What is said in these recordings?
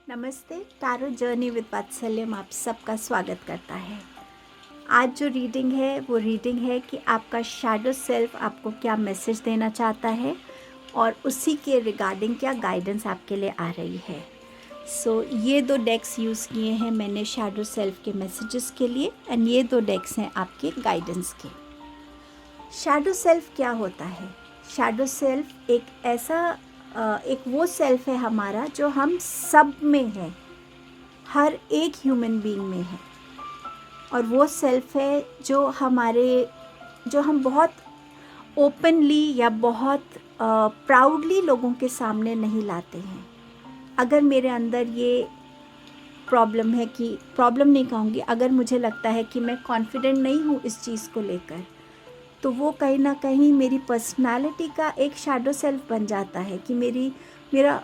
नमस्ते। Tarot journey with वात्सल्यम आप सबका स्वागत करता है। आज जो रीडिंग है वो रीडिंग है कि आपका शैडो सेल्फ आपको क्या मैसेज देना चाहता है और उसी के रिगार्डिंग क्या गाइडेंस आपके लिए आ रही है। ये दो डेक्स यूज़ किए हैं मैंने शैडो सेल्फ के मैसेजेस के लिए एंड ये दो डेक्स हैं आपके गाइडेंस के। शैडो सेल्फ क्या होता है? शैडो सेल्फ एक वो सेल्फ है हमारा जो हम सब में है, हर एक ह्यूमन बीइंग में है। और वो सेल्फ है जो हम बहुत ओपनली या बहुत प्राउडली लोगों के सामने नहीं लाते हैं। अगर मेरे अंदर ये प्रॉब्लम है कि प्रॉब्लम नहीं कहूँगी, अगर मुझे लगता है कि मैं कॉन्फिडेंट नहीं हूँ इस चीज़ को लेकर, तो वो कहीं ना कहीं मेरी पर्सनालिटी का एक शैडो सेल्फ बन जाता है कि मेरा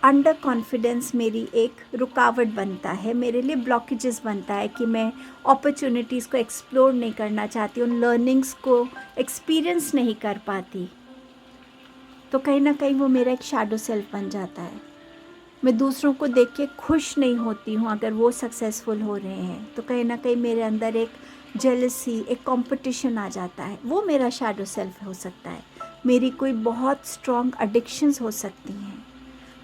अंडर कॉन्फिडेंस मेरी एक रुकावट बनता है, मेरे लिए ब्लॉकेजेस बनता है कि मैं अपॉर्चुनिटीज़ को एक्सप्लोर नहीं करना चाहती, उन लर्निंग्स को एक्सपीरियंस नहीं कर पाती। तो कहीं ना कहीं वो मेरा एक शैडो सेल्फ बन जाता है। मैं दूसरों को देख के खुश नहीं होती हूँ अगर वो सक्सेसफुल हो रहे हैं, तो कहीं ना कहीं मेरे अंदर एक जेलसी, एक कंपटीशन आ जाता है। वो मेरा शैडो सेल्फ हो सकता है। मेरी कोई बहुत स्ट्रॉन्ग एडिक्शंस हो सकती हैं,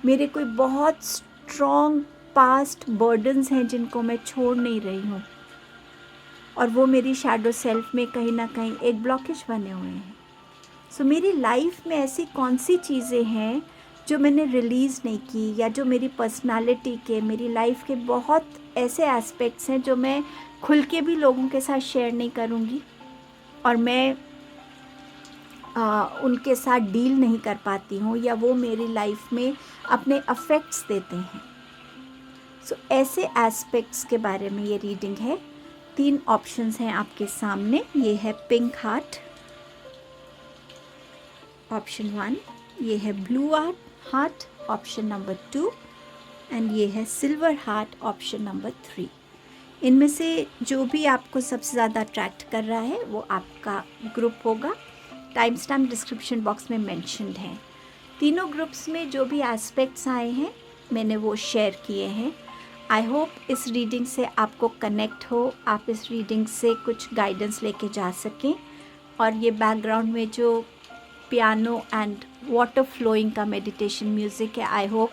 मेरे कोई बहुत स्ट्रॉन्ग पास्ट बर्डन्स हैं जिनको मैं छोड़ नहीं रही हूँ, और वो मेरी शैडो सेल्फ में कहीं ना कहीं एक ब्लॉकेज बने हुए हैं। मेरी लाइफ में ऐसी कौन सी चीज़ें हैं जो मैंने रिलीज़ नहीं की, या जो मेरी पर्सनालिटी के, मेरी लाइफ के बहुत ऐसे एस्पेक्ट्स हैं जो मैं खुल के भी लोगों के साथ शेयर नहीं करूँगी, और मैं उनके साथ डील नहीं कर पाती हूँ, या वो मेरी लाइफ में अपने अफेक्ट्स देते हैं। ऐसे एस्पेक्ट्स के बारे में ये रीडिंग है। 3 ऑप्शंस हैं आपके सामने। ये है पिंक हार्ट, ऑप्शन 1, ये है blue heart, option number 2, and ये है सिल्वर हार्ट, ऑप्शन नंबर 3। इनमें से जो भी आपको सबसे ज़्यादा अट्रैक्ट कर रहा है वो आपका ग्रुप होगा। टाइम स्टैम्प डिस्क्रिप्शन बॉक्स में मेंशन्ड है। तीनों ग्रुप्स में जो भी एस्पेक्ट्स आए हैं मैंने वो शेयर किए हैं। आई होप इस रीडिंग से आपको कनेक्ट हो, आप इस रीडिंग से कुछ गाइडेंस लेके जा सकें, और ये बैकग्राउंड में जो पियानो एंड वाटर फ्लोइंग का मेडिटेशन म्यूज़िक है, I hope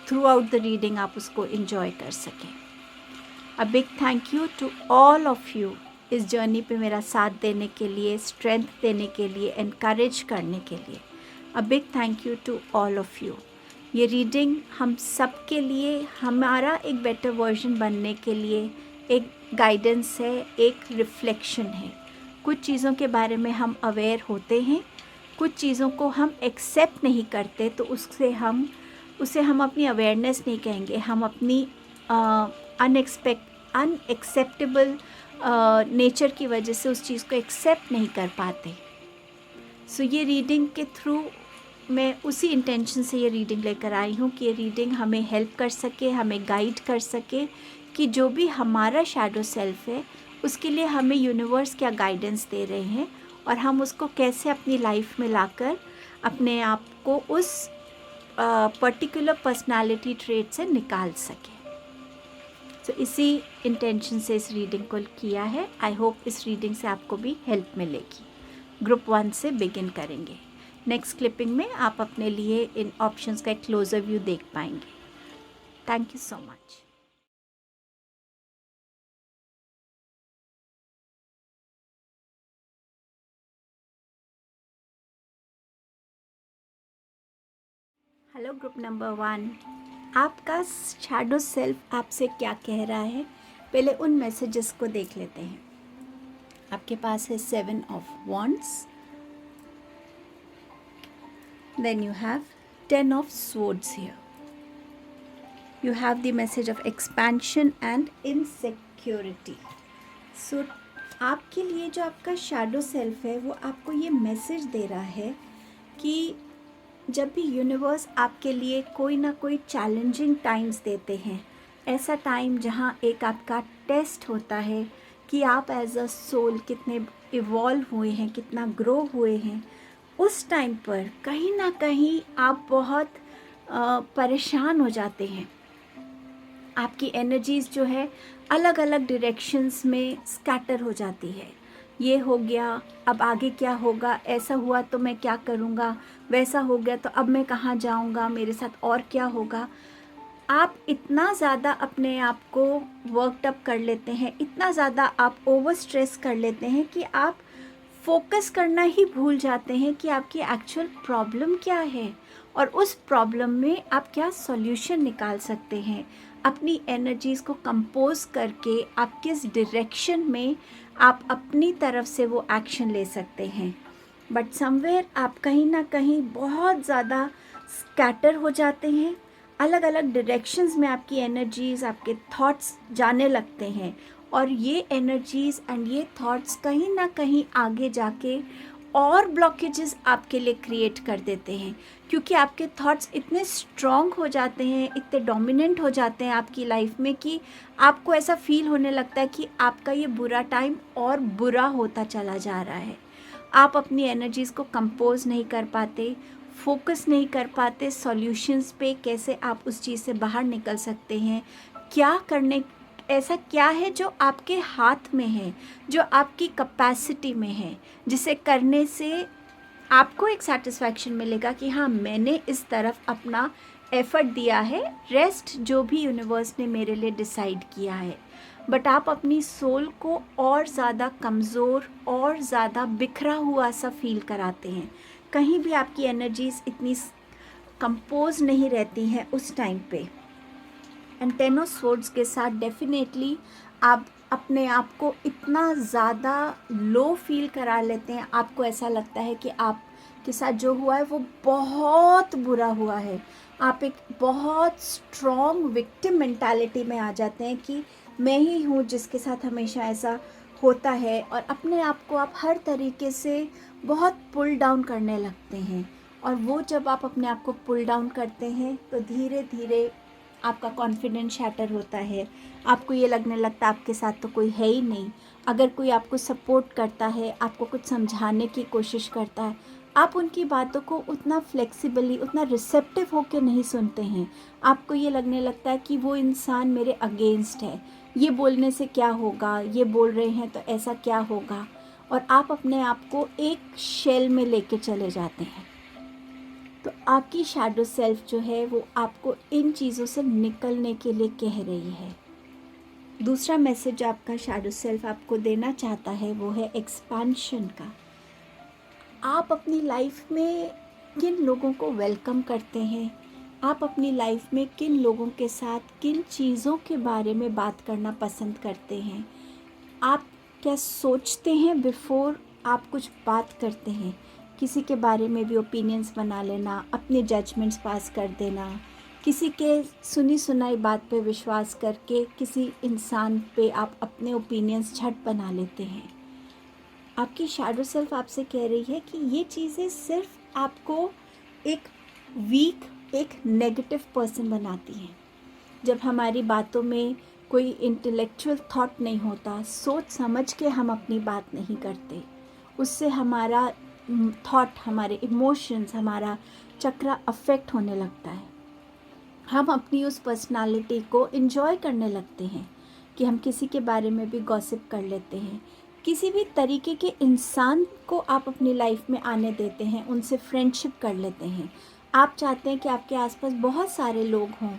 throughout the reading आप उसको इन्जॉय कर सकें। A big thank you to all of you इस जर्नी पे मेरा साथ देने के लिए, स्ट्रेंथ देने के लिए, एनकरेज करने के लिए। A big thank you to all of you. ये रीडिंग हम सब के लिए, हमारा एक बेटर वर्जन बनने के लिए एक गाइडेंस है, एक रिफ्लेक्शन है। कुछ चीज़ों के बारे में हम अवेयर होते हैं, कुछ चीज़ों को हम एक्सेप्ट नहीं करते, तो उसे हम अपनी अवेयरनेस नहीं कहेंगे, हम अपनी अनएक्सेप्टेबल नेचर की वजह से उस चीज़ को एक्सेप्ट नहीं कर पाते। ये रीडिंग के थ्रू मैं उसी इंटेंशन से ये रीडिंग लेकर आई हूँ कि ये रीडिंग हमें हेल्प कर सके, हमें गाइड कर सके कि जो भी हमारा शैडो सेल्फ है उसके लिए हमें यूनिवर्स क्या गाइडेंस दे रहे हैं, और हम उसको कैसे अपनी लाइफ में लाकर अपने आप को उस पर्टिकुलर पर्सनालिटी ट्रेट से निकाल सकें। इसी इंटेंशन से इस रीडिंग को किया है। आई होप इस रीडिंग से आपको भी हेल्प मिलेगी। ग्रुप 1 से बिगिन करेंगे। नेक्स्ट क्लिपिंग में आप अपने लिए इन ऑप्शंस का एक क्लोजर व्यू देख पाएंगे। Thank you so much. Hello group number 1, आपका शैडो सेल्फ आपसे क्या कह रहा है, पहले उन मैसेजेस को देख लेते हैं। आपके पास है 7 of wands, then you have 10 of swords here. You have the message of expansion and insecurity. So आपके लिए जो आपका शैडो सेल्फ है वो आपको ये मैसेज दे रहा है कि जब भी यूनिवर्स आपके लिए कोई ना कोई चैलेंजिंग टाइम्स देते हैं, ऐसा टाइम जहाँ एक आपका टेस्ट होता है कि आप एज अ सोल कितने इवॉल्व हुए हैं, कितना ग्रो हुए हैं, उस टाइम पर कहीं ना कहीं आप बहुत परेशान हो जाते हैं। आपकी एनर्जीज़ जो है अलग अलग डायरेक्शंस में स्कैटर हो जाती है। ये हो गया, अब आगे क्या होगा, ऐसा हुआ तो मैं क्या करूँगा, वैसा हो गया तो अब मैं कहाँ जाऊँगा, मेरे साथ और क्या होगा। आप इतना ज़्यादा अपने आप को वर्कड अप कर लेते हैं, इतना ज़्यादा आप ओवर स्ट्रेस कर लेते हैं कि आप फोकस करना ही भूल जाते हैं कि आपकी एक्चुअल प्रॉब्लम क्या है और उस प्रॉब्लम में आप क्या सॉल्यूशन निकाल सकते हैं। अपनी एनर्जीज़ को कंपोज करके आप किस डायरेक्शन में आप अपनी तरफ से वो एक्शन ले सकते हैं। बट समवेयर आप कहीं ना कहीं बहुत ज़्यादा स्कैटर हो जाते हैं, अलग अलग डायरेक्शंस में आपकी एनर्जीज़, आपके थॉट्स जाने लगते हैं और ये एनर्जीज़ एंड ये थॉट्स कहीं ना कहीं आगे जाके और ब्लॉकेजेस आपके लिए क्रिएट कर देते हैं, क्योंकि आपके थॉट्स इतने स्ट्रॉन्ग हो जाते हैं, इतने डोमिनेंट हो जाते हैं आपकी लाइफ में कि आपको ऐसा फील होने लगता है कि आपका ये बुरा टाइम और बुरा होता चला जा रहा है। आप अपनी एनर्जीज़ को कंपोज नहीं कर पाते, फोकस नहीं कर पाते सॉल्यूशंस पे, कैसे आप उस चीज़ से बाहर निकल सकते हैं, क्या करने, ऐसा क्या है जो आपके हाथ में है, जो आपकी कैपेसिटी में है, जिसे करने से आपको एक सेटिस्फैक्शन मिलेगा कि हाँ मैंने इस तरफ अपना एफर्ट दिया है, रेस्ट जो भी यूनिवर्स ने मेरे लिए डिसाइड किया है। बट आप अपनी सोल को और ज़्यादा कमज़ोर और ज़्यादा बिखरा हुआ सा फील कराते हैं। कहीं भी आपकी एनर्जीज़ इतनी कंपोज नहीं रहती हैं उस टाइम पे। एंड 10 ऑफ स्वॉर्ड्स के साथ डेफिनेटली आप अपने आप को इतना ज़्यादा लो फील करा लेते हैं, आपको ऐसा लगता है कि आपके साथ जो हुआ है वो बहुत बुरा हुआ है। आप एक बहुत स्ट्रॉन्ग विक्टिम मेंटालिटी में आ जाते हैं कि मैं ही हूँ जिसके साथ हमेशा ऐसा होता है, और अपने आप को आप हर तरीके से बहुत पुल डाउन करने लगते हैं। और वो जब आप अपने आप को पुल डाउन करते हैं तो धीरे धीरे आपका कॉन्फिडेंस शैटर होता है, आपको ये लगने लगता है आपके साथ तो कोई है ही नहीं। अगर कोई आपको सपोर्ट करता है, आपको कुछ समझाने की कोशिश करता है, आप उनकी बातों को उतना फ्लेक्सिबली, उतना रिसेप्टिव होकर नहीं सुनते हैं। आपको ये लगने लगता है कि वो इंसान मेरे अगेंस्ट है, ये बोलने से क्या होगा, ये बोल रहे हैं तो ऐसा क्या होगा, और आप अपने आप को एक शेल में लेके चले जाते हैं। तो आपकी शैडो सेल्फ जो है वो आपको इन चीज़ों से निकलने के लिए कह रही है। दूसरा मैसेज जो आपका शैडो सेल्फ आपको देना चाहता है वो है एक्सपेंशन का। आप अपनी लाइफ में किन लोगों को वेलकम करते हैं, आप अपनी लाइफ में किन लोगों के साथ किन चीज़ों के बारे में बात करना पसंद करते हैं, आप क्या सोचते हैं बिफोर आप कुछ बात करते हैं। किसी के बारे में भी ओपिनियंस बना लेना, अपने जजमेंट्स पास कर देना, किसी के सुनी सुनाई बात पे विश्वास करके किसी इंसान पे आप अपने ओपिनियंस झट बना लेते हैं। आपकी शैडो सेल्फ आपसे कह रही है कि ये चीज़ें सिर्फ आपको एक वीक, एक नेगेटिव पर्सन बनाती हैं। जब हमारी बातों में कोई इंटेलेक्चुअल थॉट नहीं होता, सोच समझ के हम अपनी बात नहीं करते, उससे हमारा थॉट, हमारे इमोशंस, हमारा चक्रा अफेक्ट होने लगता है। हम अपनी उस पर्सनालिटी को एंजॉय करने लगते हैं कि हम किसी के बारे में भी गॉसिप कर लेते हैं। किसी भी तरीके के इंसान को आप अपनी लाइफ में आने देते हैं, उनसे फ्रेंडशिप कर लेते हैं। आप चाहते हैं कि आपके आसपास बहुत सारे लोग हों,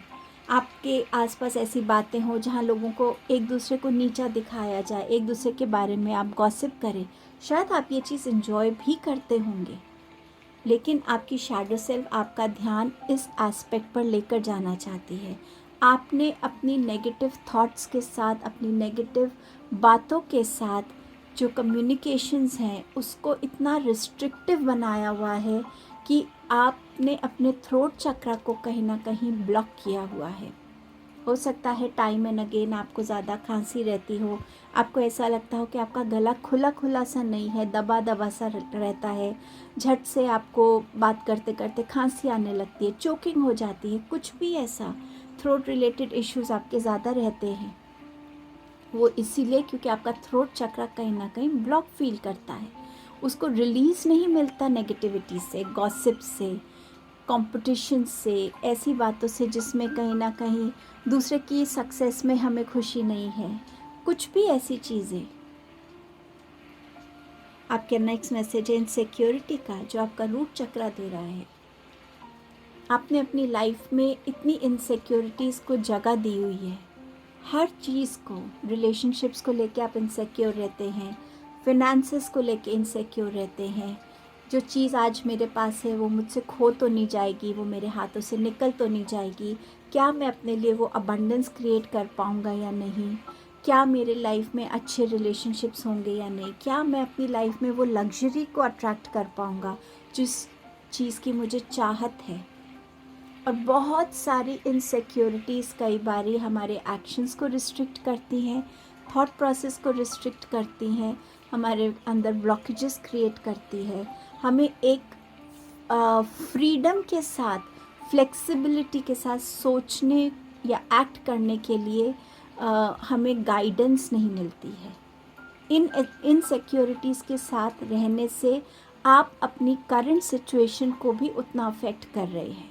आपके आसपास ऐसी बातें हों जहाँ लोगों को एक दूसरे को नीचा दिखाया जाए, एक दूसरे के बारे में आप गॉसिप करें। शायद आप ये चीज़ एंजॉय भी करते होंगे, लेकिन आपकी शैडो सेल्फ आपका ध्यान इस एस्पेक्ट पर लेकर जाना चाहती है। आपने अपनी नेगेटिव थॉट्स के साथ, अपनी नेगेटिव बातों के साथ जो कम्युनिकेशंस हैं उसको इतना रिस्ट्रिक्टिव बनाया हुआ है कि आपने अपने थ्रोट चक्रा को कहीं ना कहीं ब्लॉक किया हुआ है। हो सकता है टाइम एंड अगेन आपको ज़्यादा खांसी रहती हो, आपको ऐसा लगता हो कि आपका गला खुला खुला सा नहीं है, दबा दबा सा रहता है, झट से आपको बात करते करते खांसी आने लगती है, चोकिंग हो जाती है, कुछ भी ऐसा थ्रोट रिलेटेड इश्यूज़ आपके ज़्यादा रहते हैं। वो इसीलिए क्योंकि आपका थ्रोट चक्रा कहीं ना कहीं ब्लॉक फील करता है, उसको रिलीज़ नहीं मिलता नेगेटिविटी से, गॉसिप से, कंपटीशन से, ऐसी बातों से जिसमें कहीं ना कहीं दूसरे की सक्सेस में हमें खुशी नहीं है, कुछ भी ऐसी चीज़ें। आपके नेक्स्ट मैसेज है इनसिक्योरिटी का, जो आपका रूट चक्रा दे रहा है। आपने अपनी लाइफ में इतनी इनसिक्योरिटीज़ को जगह दी हुई है, हर चीज़ को, रिलेशनशिप्स को लेके आप इनसिक्योर रहते हैं, फिनेंसेस को लेके इनसिक्योर रहते हैं। जो चीज़ आज मेरे पास है वो मुझसे खो तो नहीं जाएगी, वो मेरे हाथों से निकल तो नहीं जाएगी, क्या मैं अपने लिए वो अबंडेंस क्रिएट कर पाऊँगा या नहीं, क्या मेरे लाइफ में अच्छे रिलेशनशिप्स होंगे या नहीं, क्या मैं अपनी लाइफ में वो लग्जरी को अट्रैक्ट कर पाऊँगा जिस चीज़ की मुझे चाहत है। और बहुत सारी इनसिक्योरिटीज़ कई बारी हमारे एक्शंस को रिस्ट्रिक्ट करती हैं, थॉट प्रोसेस को रिस्ट्रिक्ट करती हैं, हमारे अंदर ब्लॉकेजेस क्रिएट करती है। हमें एक फ्रीडम के साथ, फ्लेक्सिबिलिटी के साथ सोचने या एक्ट करने के लिए हमें गाइडेंस नहीं मिलती है। इन इनसिक्योरिटीज़ के साथ रहने से आप अपनी करंट सिचुएशन को भी उतना अफेक्ट कर रहे हैं।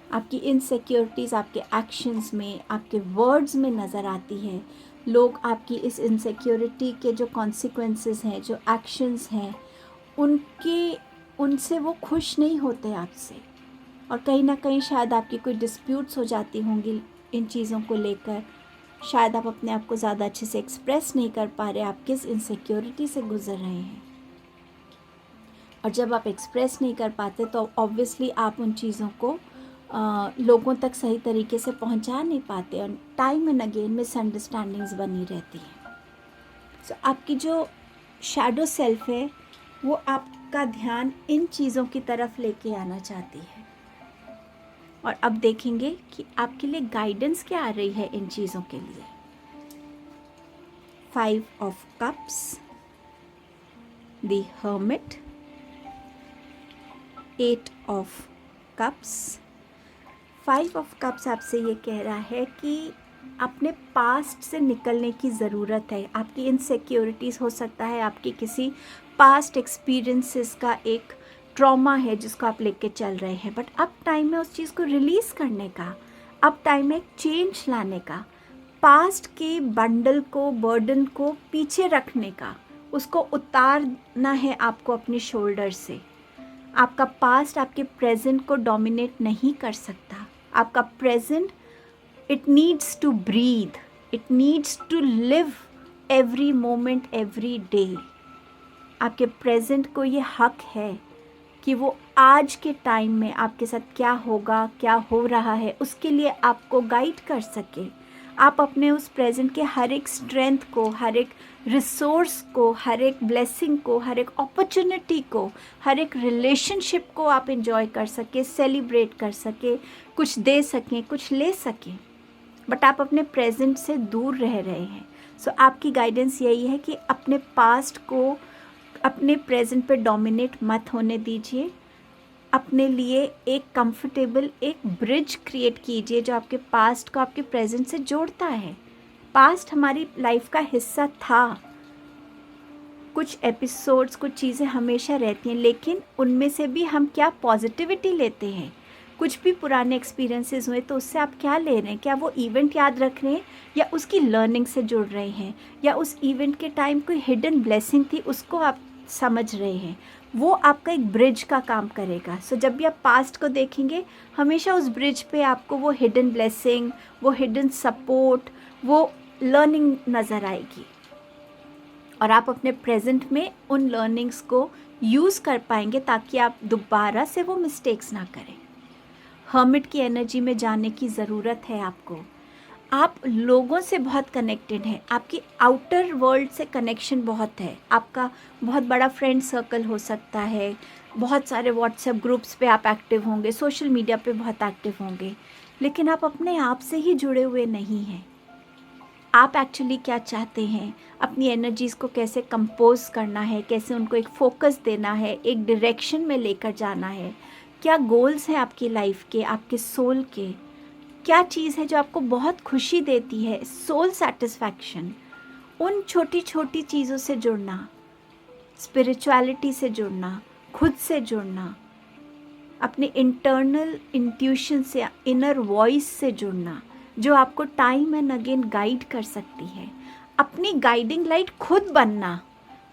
आपकी इनसिक्योरिटीज़ आपके एक्शंस में, आपके वर्ड्स में नज़र आती है। लोग आपकी इस इनसिक्योरिटी के जो कॉन्सिक्वेंसेस हैं, जो एक्शंस हैं, उनसे वो खुश नहीं होते आपसे। और कहीं ना कहीं शायद आपकी कोई डिस्प्यूट्स हो जाती होंगी इन चीज़ों को लेकर। शायद आप अपने आप को ज़्यादा अच्छे से एक्सप्रेस नहीं कर पा रहे, आप किस इनसिक्योरिटी से गुजर रहे हैं। और जब आप एक्सप्रेस नहीं कर पाते तो ऑब्वियसली आप उन चीज़ों को लोगों तक सही तरीके से पहुंचा नहीं पाते, और टाइम एंड अगेन मिसअंडरस्टैंडिंग्स बनी रहती हैं। सो आपकी जो शैडो सेल्फ है वो आपका ध्यान इन चीज़ों की तरफ लेके आना चाहती है। और अब देखेंगे कि आपके लिए गाइडेंस क्या आ रही है इन चीज़ों के लिए। 5 of cups, the hermit, 8 of cups. 5 of cups आपसे ये कह रहा है कि अपने पास्ट से निकलने की ज़रूरत है। आपकी इनसिक्योरिटीज़ हो सकता है आपकी किसी पास्ट एक्सपीरियंसेस का एक ट्रॉमा है जिसको आप लेके चल रहे हैं, बट अब टाइम है उस चीज़ को रिलीज़ करने का, अब टाइम है एक चेंज लाने का, पास्ट के बंडल को, बर्डन को पीछे रखने का, उसको उतारना है आपको अपने शोल्डर से। आपका पास्ट आपके प्रेजेंट को डोमिनेट नहीं कर सकता। आपका present, it needs to breathe, it needs to live every moment every day. आपके प्रेजेंट को ये हक है कि वो आज के टाइम में आपके साथ क्या होगा, क्या हो रहा है, उसके लिए आपको गाइड कर सके। आप अपने उस प्रेजेंट के हर एक स्ट्रेंथ को, हर एक रिसोर्स को, हर एक ब्लेसिंग को, हर एक अपॉर्चुनिटी को, हर एक रिलेशनशिप को आप एंजॉय कर सके, सेलिब्रेट कर सके, कुछ दे सकें, कुछ ले सकें। बट आप अपने प्रेजेंट से दूर रह रहे हैं। सो आपकी गाइडेंस यही है कि अपने पास्ट को अपने प्रेजेंट पे डोमिनेट मत होने दीजिए। अपने लिए एक कंफर्टेबल एक ब्रिज क्रिएट कीजिए जो आपके पास्ट को आपके प्रेजेंट से जोड़ता है। पास्ट हमारी लाइफ का हिस्सा था। कुछ एपिसोड्स, कुछ चीज़ें हमेशा रहती हैं, लेकिन उनमें से भी हम क्या पॉजिटिविटी लेते हैं। कुछ भी पुराने एक्सपीरियंसेस हुए तो उससे आप क्या ले रहे हैं? क्या वो इवेंट याद रख रहे हैं या उसकी लर्निंग से जुड़ रहे हैं, या उस इवेंट के टाइम कोई हिडन ब्लेसिंग थी उसको आप समझ रहे हैं? वो आपका एक ब्रिज का काम करेगा। सो जब भी आप पास्ट को देखेंगे, हमेशा उस ब्रिज पे आपको वो हिडन ब्लेसिंग, वो हिडन सपोर्ट, वो लर्निंग नज़र आएगी, और आप अपने प्रेजेंट में उन लर्निंग्स को यूज़ कर पाएंगे ताकि आप दोबारा से वो मिस्टेक्स ना करें। हर्मिट की एनर्जी में जाने की ज़रूरत है आपको। आप लोगों से बहुत कनेक्टेड हैं, आपकी आउटर वर्ल्ड से कनेक्शन बहुत है। आपका बहुत बड़ा फ्रेंड सर्कल हो सकता है, बहुत सारे व्हाट्सएप ग्रुप्स पे आप एक्टिव होंगे, सोशल मीडिया पे बहुत एक्टिव होंगे, लेकिन आप अपने आप से ही जुड़े हुए नहीं हैं। आप एक्चुअली क्या चाहते हैं, अपनी एनर्जीज़ को कैसे कंपोज करना है, कैसे उनको एक फोकस देना है, एक डायरेक्शन में लेकर जाना है, क्या गोल्स हैं आपकी लाइफ के, आपके सोल के, क्या चीज़ है जो आपको बहुत खुशी देती है, सोल सेटिस्फैक्शन। उन छोटी छोटी चीज़ों से जुड़ना, स्पिरिचुअलिटी से जुड़ना, खुद से जुड़ना, अपने इंटरनल इंट्यूशन से, इनर वॉइस से जुड़ना, जो आपको टाइम एंड अगेन गाइड कर सकती है। अपनी गाइडिंग लाइट खुद बनना,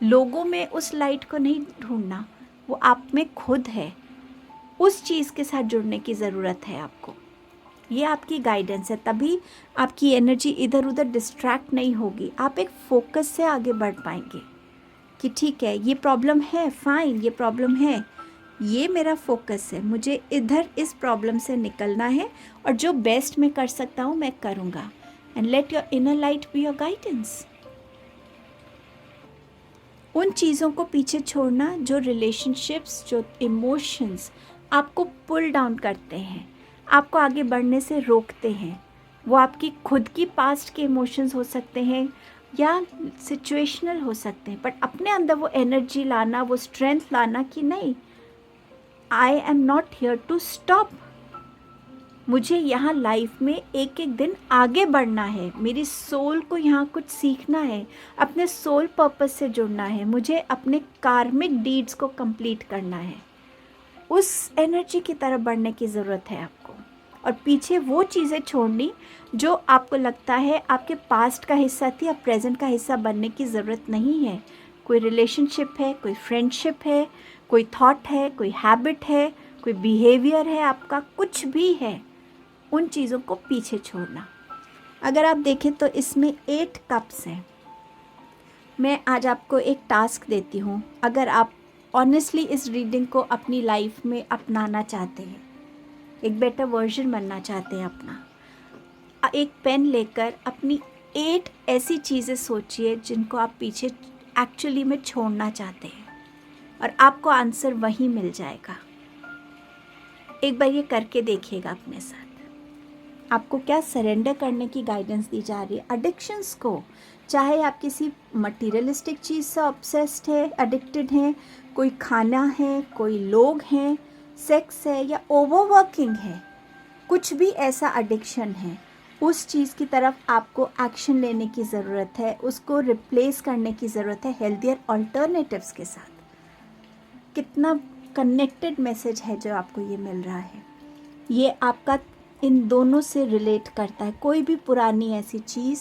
लोगों में उस लाइट को नहीं ढूंढना, वो आप में खुद है। उस चीज़ के साथ जुड़ने की ज़रूरत है आपको। ये आपकी गाइडेंस है, तभी आपकी एनर्जी इधर उधर डिस्ट्रैक्ट नहीं होगी। आप एक फोकस से आगे बढ़ पाएंगे कि ठीक है, ये प्रॉब्लम है, फाइन, ये प्रॉब्लम है, ये मेरा फोकस है, मुझे इधर इस प्रॉब्लम से निकलना है और जो बेस्ट मैं कर सकता हूँ मैं करूँगा। And let your inner light be your guidance. उन चीज़ों को पीछे छोड़ना जो रिलेशनशिप्स, जो इमोशंस आपको पुल डाउन करते हैं, आपको आगे बढ़ने से रोकते हैं। वो आपकी खुद की पास्ट के इमोशंस हो सकते हैं या सिचुएशनल हो सकते हैं, बट अपने अंदर वो एनर्जी लाना, वो स्ट्रेंथ लाना कि नहीं, I am not here to stop. मुझे यहाँ लाइफ में एक एक दिन आगे बढ़ना है, मेरी सोल को यहाँ कुछ सीखना है, अपने सोल पर्पस से जुड़ना है, मुझे अपने कार्मिक डीड्स को कंप्लीट करना है। उस एनर्जी की तरफ बढ़ने की ज़रूरत है आपको, और पीछे वो चीज़ें छोड़नी जो आपको लगता है आपके पास्ट का हिस्सा थी, अब प्रेजेंट का हिस्सा बनने की ज़रूरत नहीं है। कोई रिलेशनशिप है, कोई फ्रेंडशिप है, कोई थॉट है, कोई हैबिट है, कोई बिहेवियर है आपका, कुछ भी है, उन चीज़ों को पीछे छोड़ना। अगर आप देखें तो इसमें 8 कप्स हैं। मैं आज आपको एक टास्क देती हूँ। अगर आप ऑनेस्टली इस रीडिंग को अपनी लाइफ में अपनाना चाहते हैं, एक बेटर वर्जन बनना चाहते हैं अपना, एक पेन लेकर अपनी 8 ऐसी चीज़ें सोचिए जिनको आप पीछे एक्चुअली में छोड़ना चाहते हैं, और आपको आंसर वहीं मिल जाएगा। एक बार ये करके देखिएगा अपने साथ। आपको क्या सरेंडर करने की गाइडेंस दी जा रही है? एडिक्शंस को, चाहे आप किसी मटीरियलिस्टिक चीज़ से ऑब्सेस्ड है, एडिक्टेड हैं, कोई खाना है, कोई लोग हैं, सेक्स है, या ओवरवर्किंग है, कुछ भी ऐसा एडिक्शन है, उस चीज़ की तरफ आपको एक्शन लेने की ज़रूरत है, उसको रिप्लेस करने की ज़रूरत है हेल्दियर ऑल्टरनेटिव्स के साथ। कितना कनेक्टेड मैसेज है जो आपको ये मिल रहा है। ये आपका इन दोनों से रिलेट करता है। कोई भी पुरानी ऐसी चीज़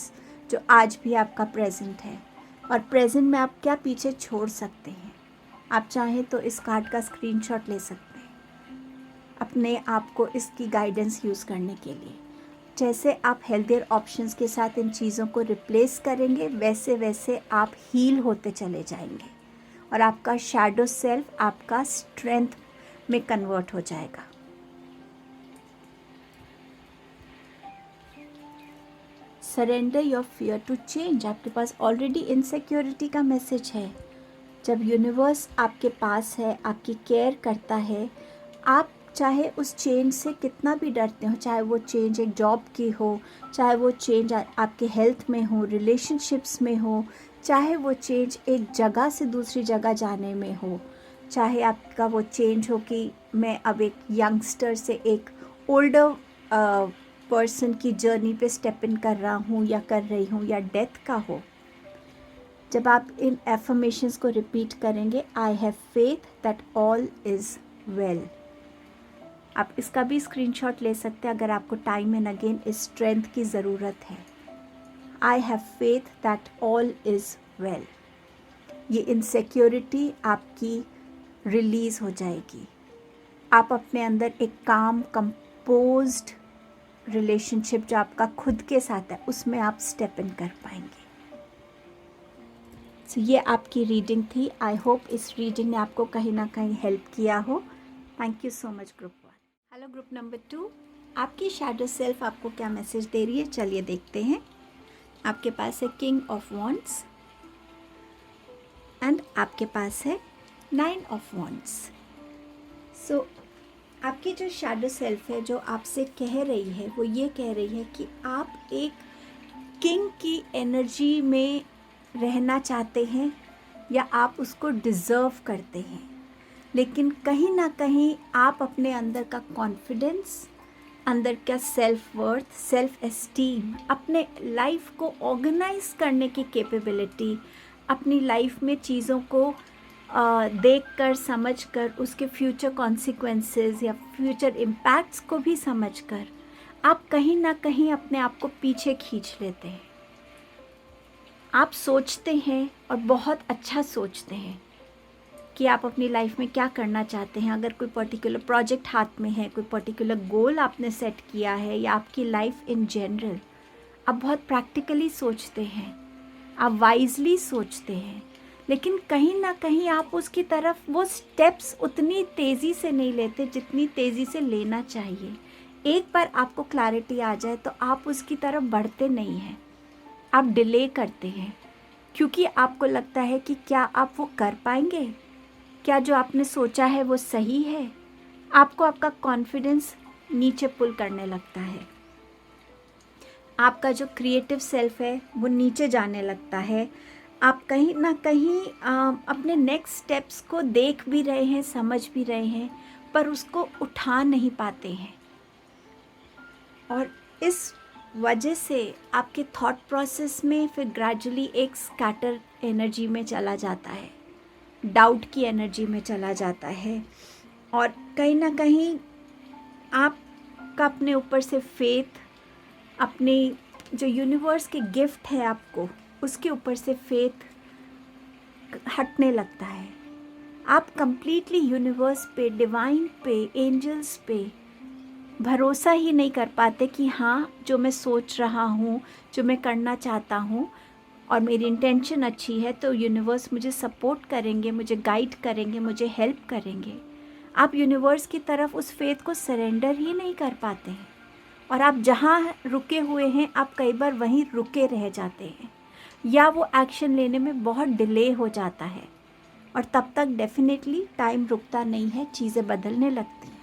जो आज भी आपका प्रेजेंट है, और प्रेजेंट में आप क्या पीछे छोड़ सकते हैं। आप चाहें तो इस कार्ड का स्क्रीनशॉट ले सकते हैं अपने आप को इसकी गाइडेंस यूज़ करने के लिए। जैसे आप हेल्दियर ऑप्शंस के साथ इन चीज़ों को रिप्लेस करेंगे, वैसे वैसे आप हील होते चले जाएंगे, और आपका शैडो सेल्फ आपका स्ट्रेंथ में कन्वर्ट हो जाएगा। Surrender your fear to change. आपके पास ऑलरेडी इनसिक्योरिटी का मैसेज है। जब यूनिवर्स आपके पास है, आपकी केयर करता है, आप चाहे उस चेंज से कितना भी डरते हो, चाहे वो चेंज एक जॉब की हो, चाहे वो चेंज आपके हेल्थ में हो, रिलेशनशिप्स में हो, चाहे वो चेंज एक जगह से दूसरी जगह जाने में हो, चाहे आपका वो चेंज हो कि मैं अब एक यंगस्टर से एक ओल्डर पर्सन की जर्नी पे स्टेप इन कर रहा हूँ या कर रही हूँ, या डेथ का हो। जब आप इन एफर्मेशंस को रिपीट करेंगे, I have faith that all is well. आप इसका भी स्क्रीनशॉट ले सकते हैं अगर आपको टाइम एंड अगेन इस स्ट्रेंथ की ज़रूरत है। I have faith that all is well. ये इनसिक्योरिटी आपकी रिलीज़ हो जाएगी। आप अपने अंदर एक काम, कंपोज्ड रिलेशनशिप जो आपका खुद के साथ है, उसमें आप स्टेप इन कर पाएंगे। सो ये आपकी रीडिंग थी। आई होप इस रीडिंग ने आपको कहीं ना कहीं हेल्प किया हो। Thank you so much group 1। Hello group number 2, आपकी शैडो सेल्फ आपको क्या मैसेज दे रही है, चलिए देखते हैं। आपके पास है किंग ऑफ वॉन्ड्स, एंड आपके पास है 9 ऑफ वॉन्ड्स। सो आपकी जो शैडो सेल्फ है जो आपसे कह रही है, वो ये कह रही है कि आप एक किंग की एनर्जी में रहना चाहते हैं, या आप उसको डिज़र्व करते हैं, लेकिन कहीं ना कहीं आप अपने अंदर का कॉन्फिडेंस, अंदर का सेल्फ वर्थ, सेल्फ एस्टीम, अपने लाइफ को ऑर्गेनाइज करने की कैपेबिलिटी, अपनी लाइफ में चीज़ों को देखकर समझकर उसके फ्यूचर कॉन्सिक्वेंसेस या फ्यूचर इम्पैक्ट्स को भी समझकर आप कहीं ना कहीं अपने आप को पीछे खींच लेते हैं। आप सोचते हैं और बहुत अच्छा सोचते हैं कि आप अपनी लाइफ में क्या करना चाहते हैं। अगर कोई पर्टिकुलर प्रोजेक्ट हाथ में है, कोई पर्टिकुलर गोल आपने सेट किया है, या आपकी लाइफ इन जनरल, आप बहुत प्रैक्टिकली सोचते हैं, आप वाइजली सोचते हैं, लेकिन कहीं ना कहीं आप उसकी तरफ वो स्टेप्स उतनी तेज़ी से नहीं लेते जितनी तेज़ी से लेना चाहिए। एक बार आपको क्लैरिटी आ जाए तो आप उसकी तरफ बढ़ते नहीं हैं, आप डिले करते हैं, क्योंकि आपको लगता है कि क्या आप वो कर पाएंगे, क्या जो आपने सोचा है वो सही है। आपको आपका कॉन्फिडेंस नीचे पुल करने लगता है, आपका जो क्रिएटिव सेल्फ है वो नीचे जाने लगता है। आप कहीं ना कहीं अपने नेक्स्ट स्टेप्स को देख भी रहे हैं, समझ भी रहे हैं, पर उसको उठा नहीं पाते हैं। और इस वजह से आपके थॉट प्रोसेस में फिर ग्रेजुअली एक स्कैटर एनर्जी में चला जाता है, डाउट की एनर्जी में चला जाता है, और कहीं ना कहीं आपका अपने ऊपर से फेथ, अपने जो यूनिवर्स के गिफ्ट है आपको, उसके ऊपर से फेथ हटने लगता है। आप कंप्लीटली यूनिवर्स पे, डिवाइन पे, एंजल्स पे भरोसा ही नहीं कर पाते कि हाँ, जो मैं सोच रहा हूँ, जो मैं करना चाहता हूँ और मेरी इंटेंशन अच्छी है, तो यूनिवर्स मुझे सपोर्ट करेंगे, मुझे गाइड करेंगे, मुझे हेल्प करेंगे। आप यूनिवर्स की तरफ उस फेथ को सरेंडर ही नहीं कर पाते हैं, और आप जहाँ रुके हुए हैं आप कई बार वहीं रुके रह जाते हैं, या वो एक्शन लेने में बहुत डिले हो जाता है, और तब तक डेफिनेटली टाइम रुकता नहीं है, चीज़ें बदलने लगती हैं।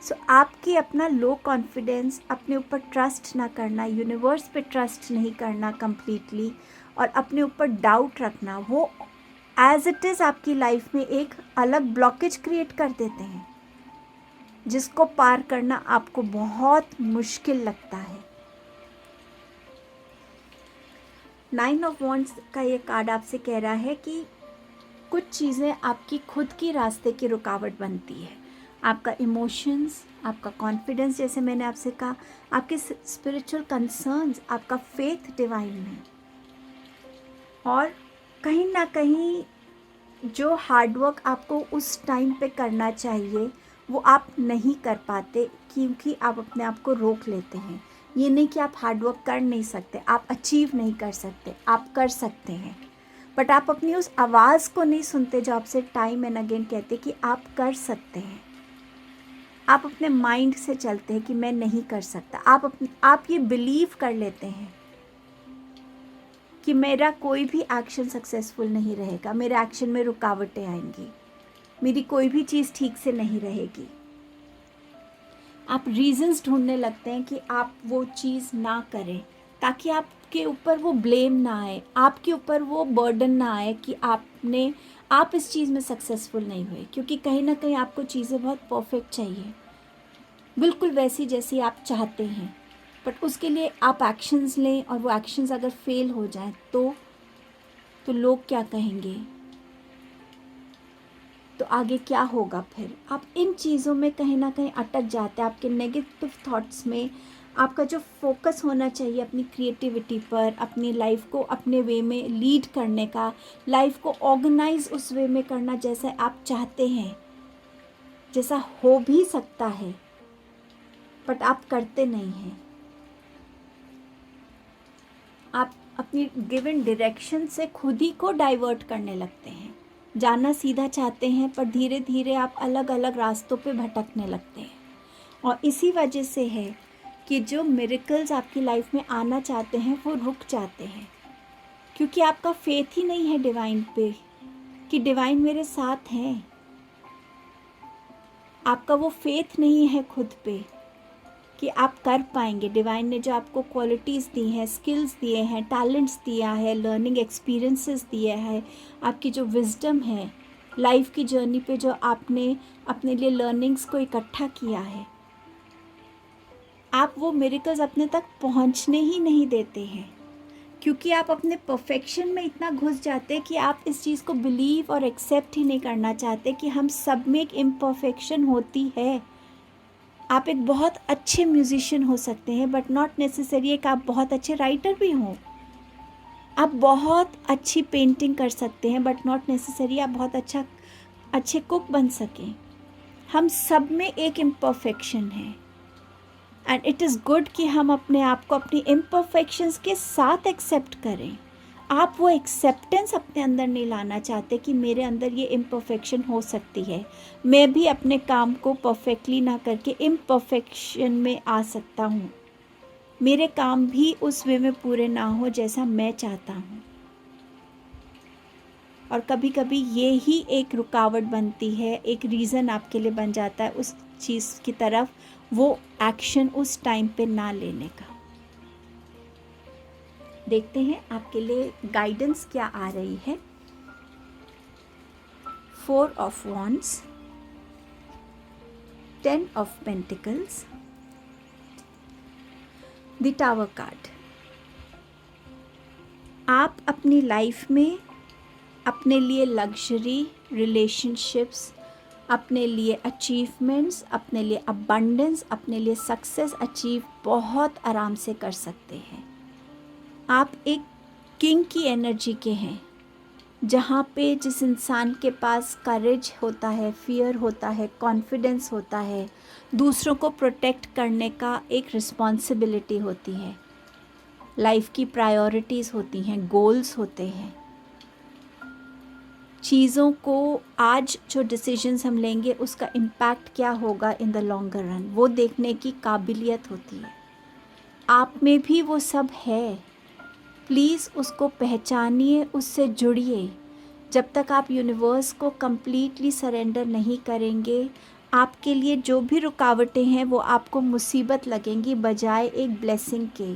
सो आपकी अपना लो कॉन्फिडेंस, अपने ऊपर ट्रस्ट ना करना, यूनिवर्स पे ट्रस्ट नहीं करना कंप्लीटली, और अपने ऊपर डाउट रखना, वो एज इट इज़ आपकी लाइफ में एक अलग ब्लॉकेज क्रिएट कर देते हैं, जिसको पार करना आपको बहुत मुश्किल लगता है। 9 ऑफ वॉन्ड्स का ये कार्ड आपसे कह रहा है कि कुछ चीज़ें आपकी खुद की रास्ते की रुकावट बनती है। आपका इमोशंस, आपका कॉन्फिडेंस, जैसे मैंने आपसे कहा, आपके स्पिरिचुअल कंसर्न्स, आपका फेथ डिवाइन में, और कहीं ना कहीं जो हार्डवर्क आपको उस टाइम पे करना चाहिए वो आप नहीं कर पाते, क्योंकि आप अपने आप को रोक लेते हैं। ये नहीं कि आप हार्डवर्क कर नहीं सकते, आप अचीव नहीं कर सकते, आप कर सकते हैं, बट आप अपनी उस आवाज़ को नहीं सुनते जो आपसे टाइम एंड अगेन कहते कि आप कर सकते हैं। आप अपने माइंड से चलते हैं कि मैं नहीं कर सकता। आप ये बिलीव कर लेते हैं कि मेरा कोई भी एक्शन सक्सेसफुल नहीं रहेगा, मेरे एक्शन में रुकावटें आएंगी, मेरी कोई भी चीज़ ठीक से नहीं रहेगी। आप रीजंस ढूंढने लगते हैं कि आप वो चीज़ ना करें, ताकि आपके ऊपर वो ब्लेम ना आए, आपके ऊपर वो बर्डन ना आए कि आप इस चीज़ में सक्सेसफुल नहीं हुए, क्योंकि कहीं ना कहीं आपको चीज़ें बहुत परफेक्ट चाहिए, बिल्कुल वैसी जैसी आप चाहते हैं, बट उसके लिए आप एक्शंस लें, और वो एक्शंस अगर फेल हो जाएं तो लोग क्या कहेंगे, तो आगे क्या होगा। फिर आप इन चीज़ों में कहीं ना कहीं अटक जाते हैं, आपके नेगेटिव थॉट्स में। आपका जो फोकस होना चाहिए अपनी क्रिएटिविटी पर, अपनी लाइफ को अपने वे में लीड करने का, लाइफ को ऑर्गेनाइज उस वे में करना जैसा आप चाहते हैं, जैसा हो भी सकता है, बट आप करते नहीं हैं। आप अपनी गिवन डायरेक्शन से खुद ही को डाइवर्ट करने लगते हैं, जाना सीधा चाहते हैं, पर धीरे धीरे आप अलग अलग रास्तों पे भटकने लगते हैं। और इसी वजह से है कि जो मिरेकल्स आपकी लाइफ में आना चाहते हैं वो रुक जाते हैं, क्योंकि आपका फेथ ही नहीं है डिवाइन पे कि डिवाइन मेरे साथ हैं। आपका वो फेथ नहीं है खुद पे कि आप कर पाएंगे। डिवाइन ने जो आपको क्वालिटीज़ दी हैं, स्किल्स दिए हैं, टैलेंट्स दिया है, लर्निंग एक्सपीरियंसेस दिए हैं, आपकी जो विजडम है लाइफ की जर्नी पे, जो आपने अपने लिए लर्निंग्स को इकट्ठा किया है, आप वो मिरेकल्स अपने तक पहुंचने ही नहीं देते हैं। क्योंकि आप अपने परफेक्शन में इतना घुस जाते हैं कि आप इस चीज़ को बिलीव और एक्सेप्ट ही नहीं करना चाहते कि हम सब में एक इम्परफेक्शन होती है। आप एक बहुत अच्छे म्यूजिशियन हो सकते हैं, बट नॉट नेसेसरी कि आप बहुत अच्छे राइटर भी हों। आप बहुत अच्छी पेंटिंग कर सकते हैं, बट नॉट नेसेसरी आप बहुत अच्छे कुक बन सकें। हम सब में एक इम्परफेक्शन है, एंड इट इज़ गुड कि हम अपने आप को अपनी इम्परफेक्शंस के साथ एक्सेप्ट करें। आप वो एक्सेप्टेंस अपने अंदर नहीं लाना चाहते कि मेरे अंदर ये इम्परफेक्शन हो सकती है, मैं भी अपने काम को परफेक्टली ना करके इम्परफेक्शन में आ सकता हूँ, मेरे काम भी उस वे में पूरे ना हो जैसा मैं चाहता हूँ। और कभी कभी ये ही एक रुकावट बनती है, एक रीज़न आपके लिए बन जाता है उस चीज़ की तरफ वो एक्शन उस टाइम पे ना लेने का। देखते हैं आपके लिए गाइडेंस क्या आ रही है। 4 of wands, 10 of pentacles, the tower card. आप अपनी लाइफ में अपने लिए लग्जरी, रिलेशनशिप्स, अपने लिए अचीवमेंट्स, अपने लिए अबंडेंस, अपने लिए सक्सेस अचीव बहुत आराम से कर सकते हैं। आप एक किंग की एनर्जी के हैं, जहाँ पे जिस इंसान के पास करेज होता है, फियर होता है, कॉन्फिडेंस होता है, दूसरों को प्रोटेक्ट करने का एक रिस्पॉन्सिबिलिटी होती है, लाइफ की प्रायोरिटीज़ होती हैं, गोल्स होते हैं, चीज़ों को आज जो डिसीजंस हम लेंगे उसका इम्पैक्ट क्या होगा इन द लॉन्गर रन, वो देखने की काबिलियत होती है। आप में भी वो सब है, प्लीज़ उसको पहचानिए, उससे जुड़िए। जब तक आप यूनिवर्स को कंप्लीटली सरेंडर नहीं करेंगे, आपके लिए जो भी रुकावटें हैं वो आपको मुसीबत लगेंगी बजाय एक ब्लेसिंग के।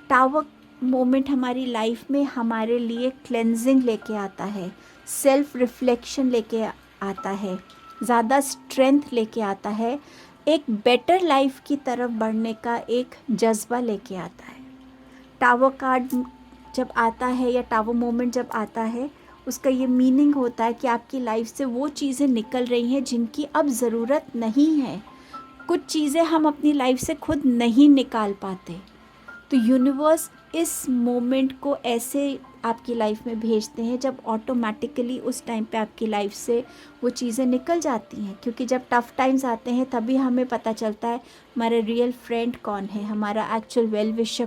टावर मोमेंट हमारी लाइफ में हमारे लिए क्लेंजिंग लेके आता है, सेल्फ रिफ्लेक्शन लेके आता है, ज़्यादा स्ट्रेंथ लेके आता है, एक बेटर लाइफ की तरफ बढ़ने का एक जज्बा लेके आता है। टावर कार्ड जब आता है या टावर मोमेंट जब आता है, उसका ये मीनिंग होता है कि आपकी लाइफ से वो चीज़ें निकल रही हैं जिनकी अब ज़रूरत नहीं है। कुछ चीज़ें हम अपनी लाइफ से खुद नहीं निकाल पाते, तो यूनिवर्स इस मोमेंट को ऐसे आपकी लाइफ में भेजते हैं जब ऑटोमेटिकली उस टाइम पे आपकी लाइफ से वो चीज़ें निकल जाती हैं। क्योंकि जब टफ़ टाइम्स आते हैं तभी हमें पता चलता है हमारा रियल फ्रेंड कौन है, हमारा एक्चुअल वेल विशर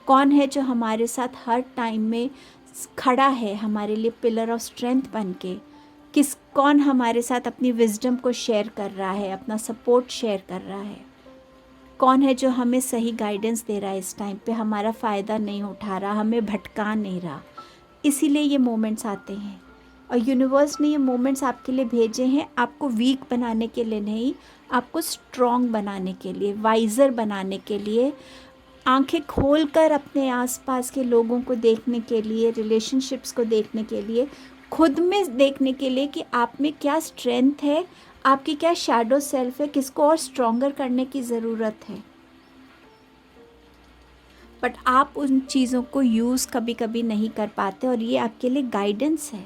कौन है जो हमारे साथ हर टाइम में खड़ा है, हमारे लिए पिलर ऑफ स्ट्रेंथ बन के। कौन हमारे साथ अपनी विजडम को शेयर कर रहा है, अपना सपोर्ट शेयर कर रहा है, कौन है जो हमें सही गाइडेंस दे रहा है, इस टाइम पे हमारा फ़ायदा नहीं उठा रहा, हमें भटका नहीं रहा। इसीलिए ये मोमेंट्स आते हैं, और यूनिवर्स ने ये मोमेंट्स आपके लिए भेजे हैं आपको वीक बनाने के लिए नहीं, आपको स्ट्रॉन्ग बनाने के लिए, वाइज़र बनाने के लिए, आंखें खोलकर अपने आसपास के लोगों को देखने के लिए, रिलेशनशिप्स को देखने के लिए, खुद में देखने के लिए कि आप में क्या स्ट्रेंथ है, आपकी क्या शैडो सेल्फ है, किसको और स्ट्रॉन्गर करने की ज़रूरत है। बट आप उन चीज़ों को यूज़ कभी कभी नहीं कर पाते, और ये आपके लिए गाइडेंस है।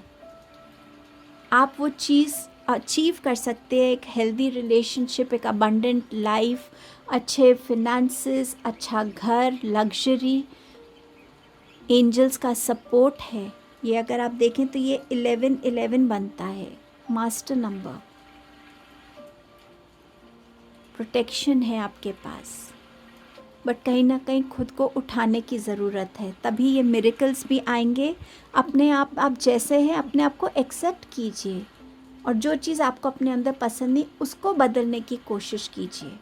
आप वो चीज़ अचीव कर सकते हैं, एक हेल्दी रिलेशनशिप, एक अबंडेंट लाइफ, अच्छे फिनेंसेस, अच्छा घर, लग्जरी, एंजल्स का सपोर्ट है। ये अगर आप देखें तो ये 11-11 बनता है, मास्टर नंबर, प्रोटेक्शन है आपके पास। बट कहीं ना कहीं खुद को उठाने की ज़रूरत है, तभी ये मिरेकल्स भी आएंगे। अपने आप जैसे हैं अपने आप को एक्सेप्ट कीजिए, और जो चीज़ आपको अपने अंदर पसंद नहीं उसको बदलने की कोशिश कीजिए।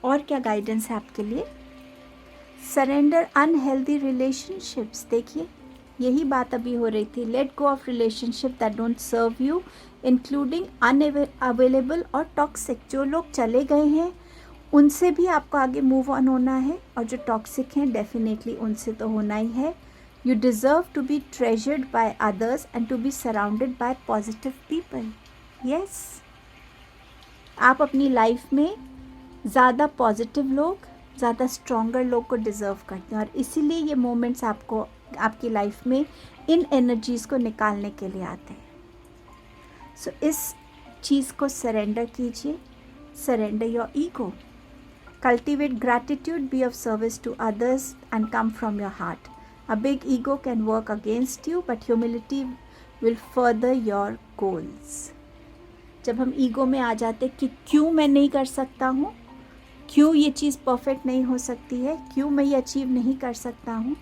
और क्या गाइडेंस है आपके लिए? Surrender unhealthy relationships. देखिए यही बात अभी हो रही थी, let go of relationship that don't serve you, including unavailable और टॉक्सिक। जो लोग चले गए हैं उनसे भी आपको आगे मूव ऑन होना है, और जो टॉक्सिक हैं डेफिनेटली उनसे तो होना ही है। You deserve to be treasured by others and to be surrounded by positive people. Yes, आप अपनी लाइफ में ज़्यादा पॉजिटिव लोग ज़्यादा स्ट्रॉन्गर लोग को डिज़र्व करते हैं, और इसीलिए ये मोमेंट्स आपको आपकी लाइफ में इन एनर्जीज़ को निकालने के लिए आते हैं। सो इस चीज़ को सरेंडर कीजिए, surrender your ego, cultivate gratitude, be of service to others and come from your heart. A big ego can work against you but humility will further your goals. जब हम ईगो में आ जाते कि क्यों मैं नहीं कर सकता हूँ, क्यों ये चीज़ परफेक्ट नहीं हो सकती है, क्यों मैं ये अचीव नहीं कर सकता हूँ,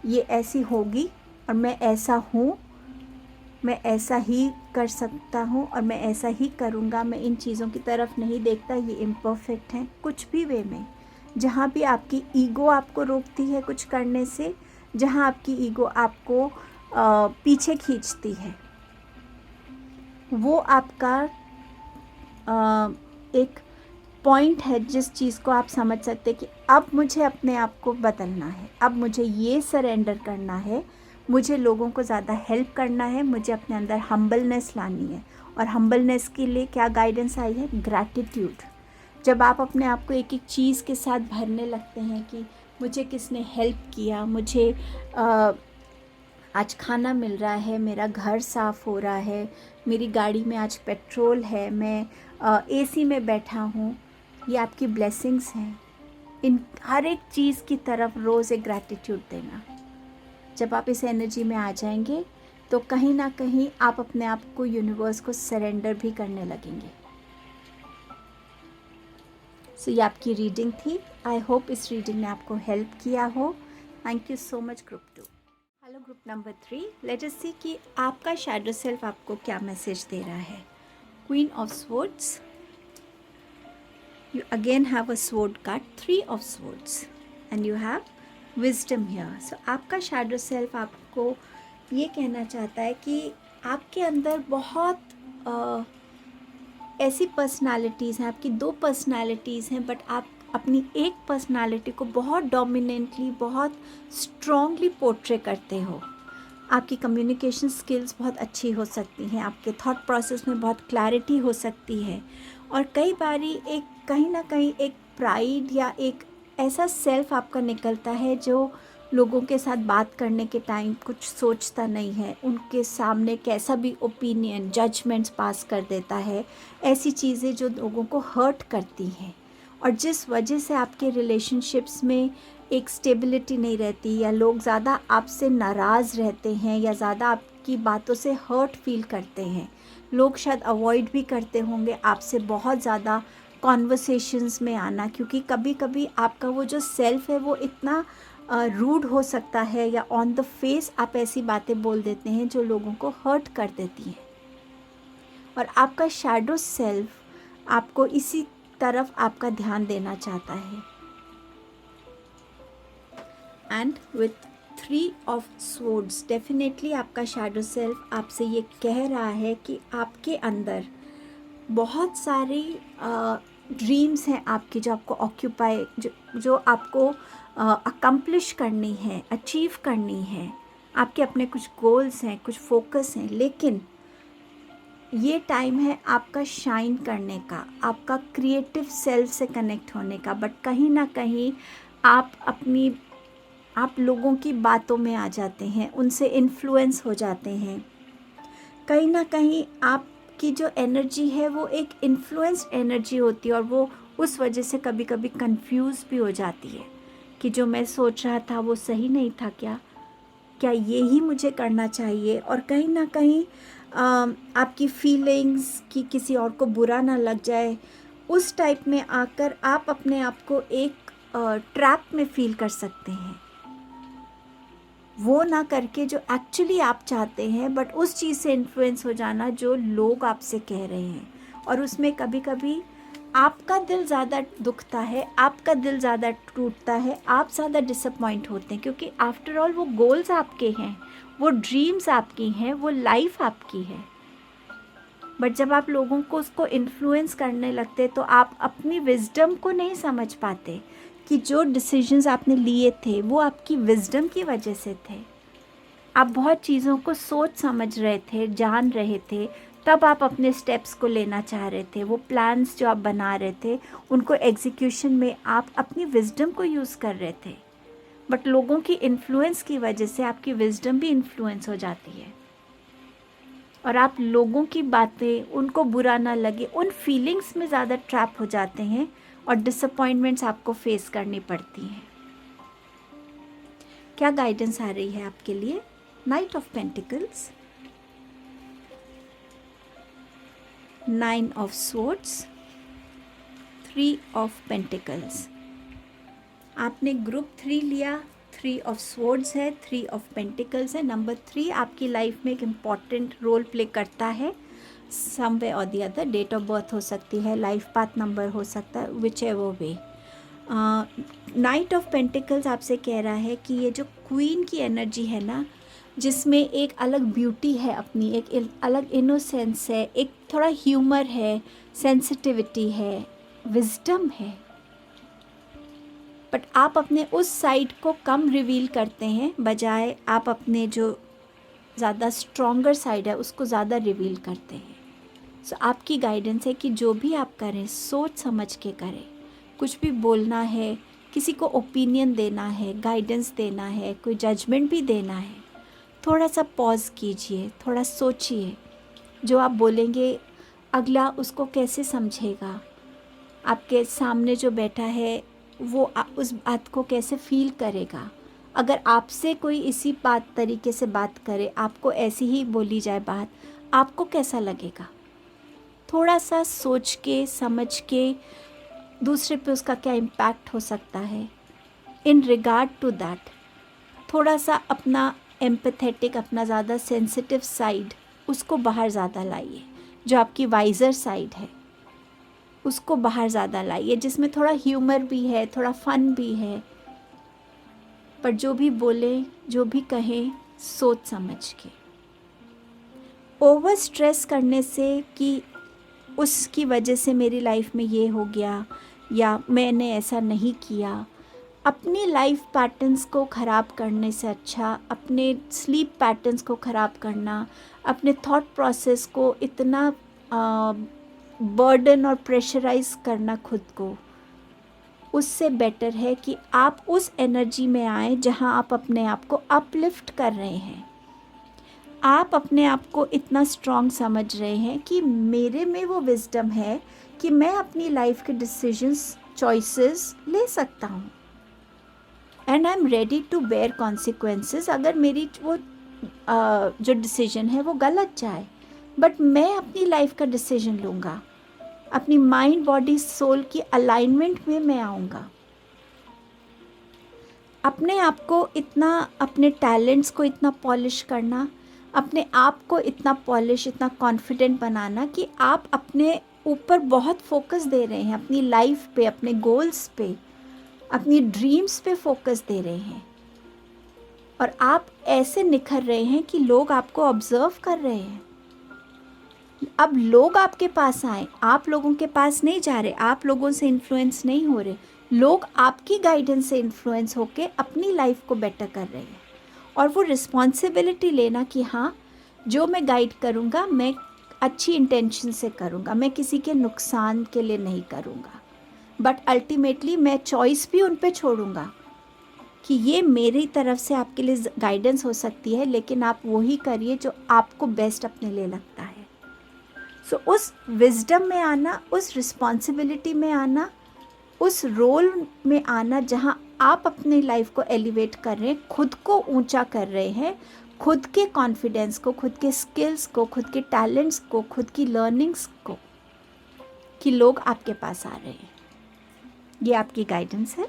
ये ऐसी होगी और मैं ऐसा हूँ, मैं ऐसा ही कर सकता हूँ और मैं ऐसा ही करूँगा, मैं इन चीज़ों की तरफ नहीं देखता, ये इम्परफेक्ट हैं। कुछ भी वे में जहाँ भी आपकी ईगो आपको रोकती है कुछ करने से, जहाँ आपकी ईगो आपको पीछे खींचती है, वो आपका एक पॉइंट है जिस चीज़ को आप समझ सकते हैं कि अब मुझे अपने आप को बदलना है, अब मुझे ये सरेंडर करना है, मुझे लोगों को ज़्यादा हेल्प करना है, मुझे अपने अंदर हम्बलनेस लानी है। और हम्बलनेस के लिए क्या गाइडेंस आई है? ग्रैटिट्यूड। जब आप अपने आप को एक एक चीज़ के साथ भरने लगते हैं कि मुझे किसने हेल्प किया, मुझे आज खाना मिल रहा है, मेरा घर साफ़ हो रहा है, मेरी गाड़ी में आज पेट्रोल है, मैं एसी में बैठा हूँ, ये आपकी ब्लेसिंग्स हैं। इन हर एक चीज़ की तरफ रोज़ एक ग्रैटिट्यूड देना। जब आप इस एनर्जी में आ जाएंगे तो कहीं ना कहीं आप अपने आप को यूनिवर्स को सरेंडर भी करने लगेंगे। सो ये आपकी रीडिंग थी। आई होप इस रीडिंग ने आपको हेल्प किया हो। Thank you so much group 2। Hello group number 3, let us see कि आपका शैडो सेल्फ आपको क्या मैसेज दे रहा है। Queen of swords, you again have a sword card, 3 of swords, and you have wisdom here. So आपका shadow self आपको ये कहना चाहता है कि आपके अंदर बहुत ऐसी पर्सनालिटीज़ हैं, आपकी 2 पर्सनालिटीज़ हैं, बट आप अपनी एक पर्सनालिटी को बहुत डोमिनेंटली, बहुत स्ट्रॉन्गली पोर्ट्रे करते हो। आपकी कम्युनिकेशन स्किल्स बहुत अच्छी हो सकती हैं, आपके थॉट प्रोसेस में बहुत क्लैरिटी हो सकती है, और कई बारी एक कहीं ना कहीं एक प्राइड या एक ऐसा सेल्फ आपका निकलता है जो लोगों के साथ बात करने के टाइम कुछ सोचता नहीं है, उनके सामने कैसा भी ओपिनियन, जजमेंट्स पास कर देता है, ऐसी चीज़ें जो लोगों को हर्ट करती हैं, और जिस वजह से आपके रिलेशनशिप्स में एक स्टेबिलिटी नहीं रहती, या लोग ज़्यादा आपसे नाराज़ रहते हैं, या ज़्यादा आपकी बातों से हर्ट फील करते हैं। लोग शायद अवॉइड भी करते होंगे आपसे बहुत ज़्यादा कॉन्वर्सेशंस में आना, क्योंकि कभी कभी आपका वो जो सेल्फ है वो इतना रूड हो सकता है, या ऑन द फेस आप ऐसी बातें बोल देते हैं जो लोगों को हर्ट कर देती हैं। और आपका शैडो सेल्फ आपको इसी तरफ आपका ध्यान देना चाहता है। And with 3 of swords, definitely आपका शैडो सेल्फ आपसे ये कह रहा है कि आपके अंदर बहुत सारी ड्रीम्स हैं आपकी, जो आपको ऑक्यूपाई, जो आपको अकम्प्लिश करनी है, अचीव करनी है। आपके अपने कुछ गोल्स हैं, कुछ फोकस हैं, लेकिन ये टाइम है आपका शाइन करने का, आपका क्रिएटिव सेल्फ से कनेक्ट होने का। बट कहीं ना कहीं आप लोगों की बातों में आ जाते हैं, उनसे इन्फ्लुएंस हो जाते हैं। कहीं ना कहीं आपकी जो एनर्जी है वो एक इन्फ्लुएंस्ड एनर्जी होती है, और वो उस वजह से कभी कभी कंफ्यूज भी हो जाती है कि जो मैं सोच रहा था वो सही नहीं था, क्या ये ही मुझे करना चाहिए। और कहीं ना कहीं आपकी फीलिंग्स कि किसी और को बुरा ना लग जाए, उस टाइप में आकर आप अपने आप को एक ट्रैप में फील कर सकते हैं, वो ना करके जो एक्चुअली आप चाहते हैं, बट उस चीज़ से इन्फ्लुएंस हो जाना जो लोग आपसे कह रहे हैं। और उसमें कभी कभी आपका दिल ज़्यादा दुखता है, आपका दिल ज़्यादा टूटता है, आप ज़्यादा डिसअपॉइंट होते हैं, क्योंकि आफ्टर ऑल वो गोल्स आपके हैं, वो ड्रीम्स आपकी हैं, वो लाइफ आपकी है। बट जब आप लोगों को उसको इन्फ्लुएंस करने लगते तो आप अपनी विजडम को नहीं समझ पाते कि जो डिसीजंस आपने लिए थे वो आपकी विजडम की वजह से थे। आप बहुत चीज़ों को सोच समझ रहे थे, जान रहे थे, तब आप अपने स्टेप्स को लेना चाह रहे थे, वो प्लान्स जो आप बना रहे थे उनको एग्जीक्यूशन में आप अपनी विजडम को यूज़ कर रहे थे, बट लोगों की इन्फ्लुएंस की वजह से आपकी विजडम भी इन्फ्लुएंस हो जाती है और आप लोगों की बातें, उनको बुरा ना लगे, उन फीलिंग्स में ज़्यादा ट्रैप हो जाते हैं और डिसअपॉइंटमेंट्स आपको फेस करनी पड़ती हैं। क्या गाइडेंस आ रही है आपके लिए? Night of pentacles, 9 of swords, 3 of pentacles. आपने ग्रुप 3 लिया, 3 ऑफ स्वॉर्ड्स है, 3 ऑफ पेंटिकल्स है। नंबर 3 आपकी लाइफ में एक इम्पॉर्टेंट रोल प्ले करता है सम वे और the other. Date of birth हो सकती है, लाइफ पाथ नंबर हो सकता है, whichever way. Knight of pentacles आपसे कह रहा है कि ये जो क्वीन की एनर्जी है ना, जिसमें एक अलग ब्यूटी है अपनी, एक अलग इनोसेंस है, एक थोड़ा ह्यूमर है, सेंसिटिविटी है, विजडम है, बट आप अपने उस साइड को कम रिवील करते हैं, बजाय आप अपने जो ज़्यादा स्ट्रॉन्गर साइड है उसको ज़्यादा रिवील करते हैं। सो आपकी गाइडेंस है कि जो भी आप करें सोच समझ के करें। कुछ भी बोलना है, किसी को ओपिनियन देना है, गाइडेंस देना है, कोई जजमेंट भी देना है, थोड़ा सा पॉज कीजिए, थोड़ा सोचिए। जो आप बोलेंगे अगला उसको कैसे समझेगा, आपके सामने जो बैठा है वो उस बात को कैसे फील करेगा। अगर आपसे कोई इसी तरीके से बात करे, आपको ऐसी ही बोली जाए बात, आपको कैसा लगेगा? थोड़ा सा सोच के समझ के दूसरे पे उसका क्या इम्पैक्ट हो सकता है, इन रिगार्ड टू दैट थोड़ा सा अपना एम्पैथेटिक, अपना ज़्यादा सेंसिटिव साइड उसको बाहर ज़्यादा लाइए। जो आपकी वाइज़र साइड है उसको बाहर ज़्यादा लाइए, जिसमें थोड़ा ह्यूमर भी है, थोड़ा फन भी है, पर जो भी बोले, जो भी कहें, सोच समझ के। ओवर स्ट्रेस करने से कि उसकी वजह से मेरी लाइफ में ये हो गया या मैंने ऐसा नहीं किया, अपनी लाइफ पैटर्न्स को ख़राब करने से अच्छा अपने स्लीप पैटर्न्स को ख़राब करना, अपने थॉट प्रोसेस को इतना बर्डन और प्रेशराइज करना खुद को, उससे बेटर है कि आप उस एनर्जी में आए जहां आप अपने आप को अपलिफ्ट कर रहे हैं। आप अपने आप को इतना स्ट्रॉन्ग समझ रहे हैं कि मेरे में वो विजडम है कि मैं अपनी लाइफ के डिसीजंस, चॉइसेस ले सकता हूँ and I am ready to bear consequences. अगर मेरी वो जो डिसीजन है वो गलत जाए, बट मैं अपनी लाइफ का डिसीजन लूँगा, अपनी माइंड बॉडी सोल की अलाइनमेंट में मैं आऊँगा। अपने आप को इतना, अपने टैलेंट्स को इतना पॉलिश करना, अपने आप को इतना पॉलिश, इतना कॉन्फिडेंट बनाना कि आप अपने ऊपर बहुत फोकस दे रहे हैं, अपनी लाइफ पे, अपने गोल्स पे, अपनी ड्रीम्स पे फोकस दे रहे हैं और आप ऐसे निखर रहे हैं कि लोग आपको ऑब्जर्व कर रहे हैं। अब लोग आपके पास आए, आप लोगों के पास नहीं जा रहे, आप लोगों से इन्फ्लुएंस नहीं हो रहे, लोग आपकी गाइडेंस से इन्फ्लुएंस होके अपनी लाइफ को बेटर कर रहे हैं। और वो रिस्पॉन्सिबिलिटी लेना कि हाँ, जो मैं गाइड करूँगा मैं अच्छी इंटेंशन से करूँगा, मैं किसी के नुकसान के लिए नहीं करूँगा, बट अल्टीमेटली मैं चॉइस भी उन पे छोड़ूंगा कि ये मेरी तरफ से आपके लिए गाइडेंस हो सकती है, लेकिन आप वही करिए जो आपको बेस्ट अपने लिए लगता है। सो उस विजडम में आना, उस रिस्पॉन्सिबिलिटी में आना, उस रोल में आना जहाँ आप अपनी लाइफ को एलिवेट कर रहे हैं, खुद को ऊंचा कर रहे हैं, खुद के कॉन्फिडेंस को, खुद के स्किल्स को, खुद के टैलेंट्स को, खुद की लर्निंग्स को, कि लोग आपके पास आ रहे हैं। ये आपकी गाइडेंस है।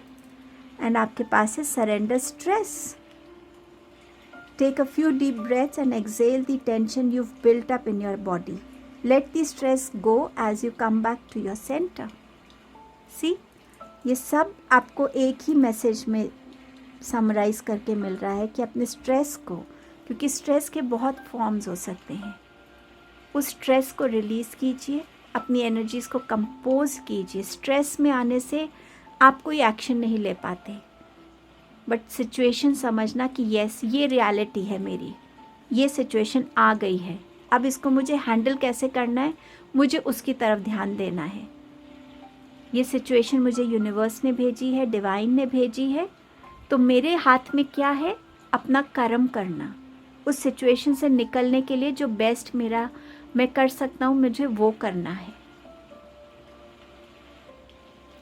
एंड आपके पास है surrender stress. Take a few deep breaths and exhale the tension you've built up in your body. Let the stress go as you come back to your center. See, ये सब आपको एक ही message में summarise करके मिल रहा है कि अपने स्ट्रेस को, क्योंकि स्ट्रेस के बहुत फॉर्म्स हो सकते हैं, उस स्ट्रेस को रिलीज़ कीजिए, अपनी एनर्जीज़ को कंपोज कीजिए। स्ट्रेस में आने से आप कोई एक्शन नहीं ले पाते, बट सिचुएशन समझना कि यस, ये रियलिटी है मेरी, ये सिचुएशन आ गई है, अब इसको मुझे हैंडल कैसे करना है, मुझे उसकी तरफ ध्यान देना है। ये सिचुएशन मुझे यूनिवर्स ने भेजी है, डिवाइन ने भेजी है, तो मेरे हाथ में क्या है, अपना कर्म करना, उस सिचुएशन से निकलने के लिए जो बेस्ट मैं कर सकता हूँ, मुझे वो करना है।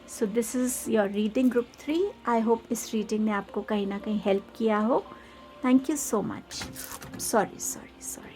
So this is your reading group 3। I hope इस रीडिंग ने आपको कहीं ना कहीं हेल्प किया हो। Thank you so much. Sorry.